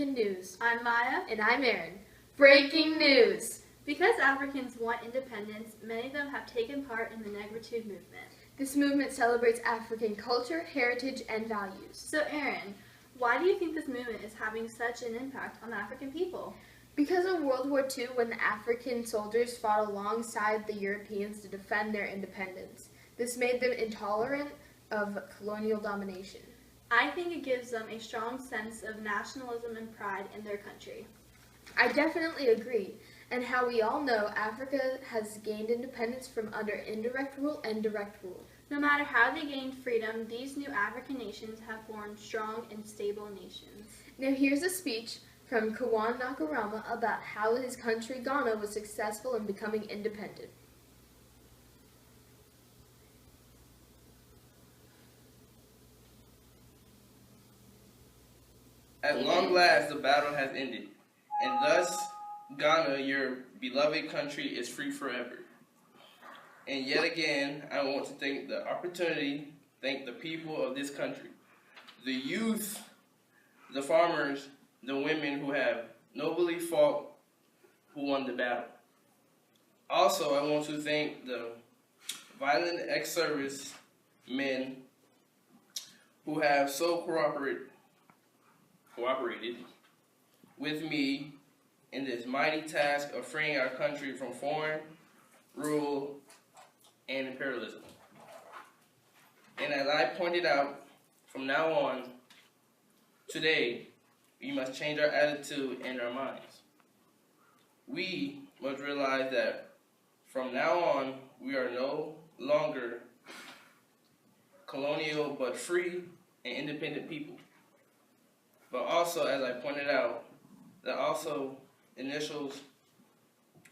African News. I'm Maya. And I'm Erin. Breaking news! Because Africans want independence, many of them have taken part in the Negritude movement. This movement celebrates African culture, heritage, and values. So Erin, why do you think this movement is having such an impact on the African people? Because of World War II, when the African soldiers fought alongside the Europeans to defend their independence, this made them intolerant of colonial domination. I think it gives them a strong sense of nationalism and pride in their country. I definitely agree. And how we all know, Africa has gained independence from under indirect rule and direct rule. No matter how they gained freedom, these new African nations have formed strong and stable nations. Now here's a speech from Kawan Nakarama about how his country, Ghana, was successful in becoming independent. At long last, the battle has ended, and thus Ghana, your beloved country, is free forever. And yet again, I want to take the opportunity, thank the people of this country, the youth, the farmers, the women who have nobly fought, who won the battle. Also, I want to thank the violent ex-service men who have so cooperated with me in this mighty task of freeing our country from foreign rule and imperialism. And as I pointed out, from now on, today, we must change our attitude and our minds. We must realize that from now on, we are no longer colonial but free and independent people. But also, as I pointed out, that also initials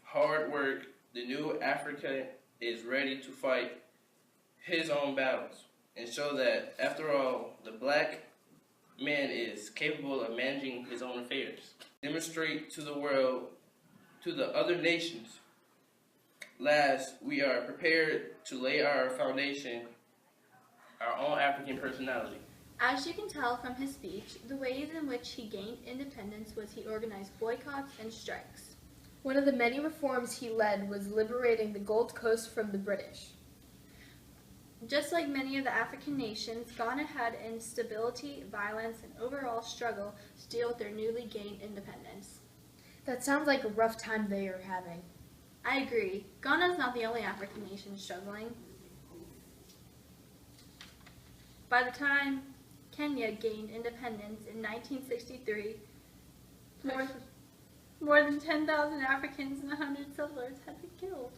hard work. The new Africa is ready to fight his own battles and show that, after all, the black man is capable of managing his own affairs. Demonstrate to the world, to the other nations. Last, we are prepared to lay our foundation, our own African personality. As you can tell from his speech, the ways in which he gained independence was he organized boycotts and strikes. One of the many reforms he led was liberating the Gold Coast from the British. Just like many of the African nations, Ghana had instability, violence, and overall struggle to deal with their newly gained independence. That sounds like a rough time they are having. I agree. Ghana is not the only African nation struggling. By the time Kenya gained independence in 1963, more than 10,000 Africans and 100 settlers had been killed.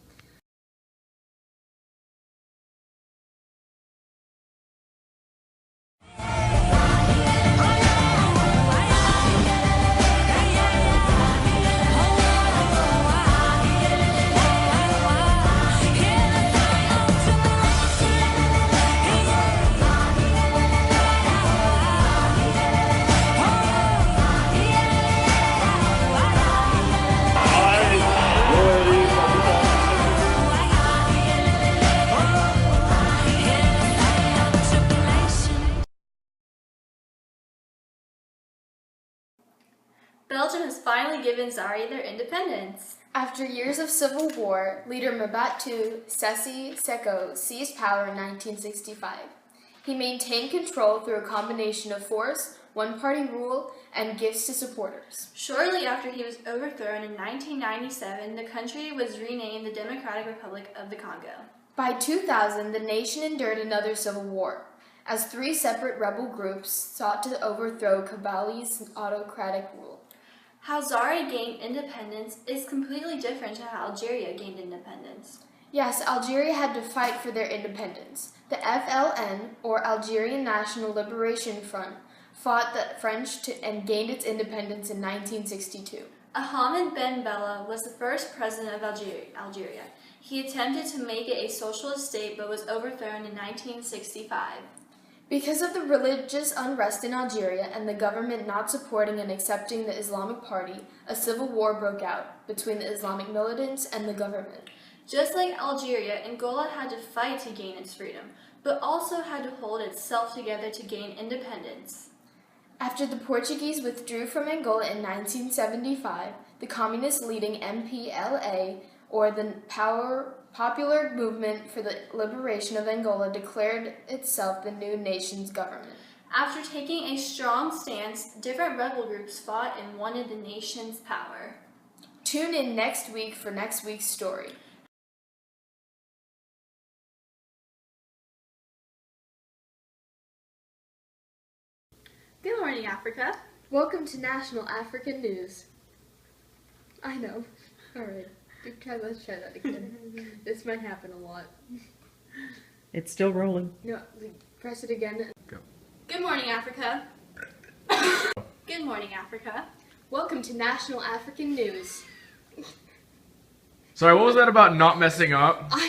Belgium has finally given Zaire their independence. After years of civil war, leader Mobutu Sese Seko seized power in 1965. He maintained control through a combination of force, one-party rule, and gifts to supporters. Shortly after he was overthrown in 1997, the country was renamed the Democratic Republic of the Congo. By 2000, the nation endured another civil war, as three separate rebel groups sought to overthrow Kabali's autocratic rule. How Zaire gained independence is completely different to how Algeria gained independence. Yes, Algeria had to fight for their independence. The FLN, or Algerian National Liberation Front, fought the French and gained its independence in 1962. Ahmed Ben Bella was the first president of Algeria. He attempted to make it a socialist state but was overthrown in 1965. Because of the religious unrest in Algeria and the government not supporting and accepting the Islamic Party, a civil war broke out between the Islamic militants and the government. Just like Algeria, Angola had to fight to gain its freedom, but also had to hold itself together to gain independence. After the Portuguese withdrew from Angola in 1975, the communist-leading MPLA, or the Popular Movement for the Liberation of Angola, declared itself the new nation's government. After taking a strong stance, different rebel groups fought and wanted the nation's power. Tune in next week for next week's story. Good morning, Africa. Welcome to National African News. I know. All right. Let's try that again. This might happen a lot. It's still rolling. No, press it again. Go. Good morning, Africa. Good morning, Africa. Welcome to National African News. Sorry, what was that about not messing up? I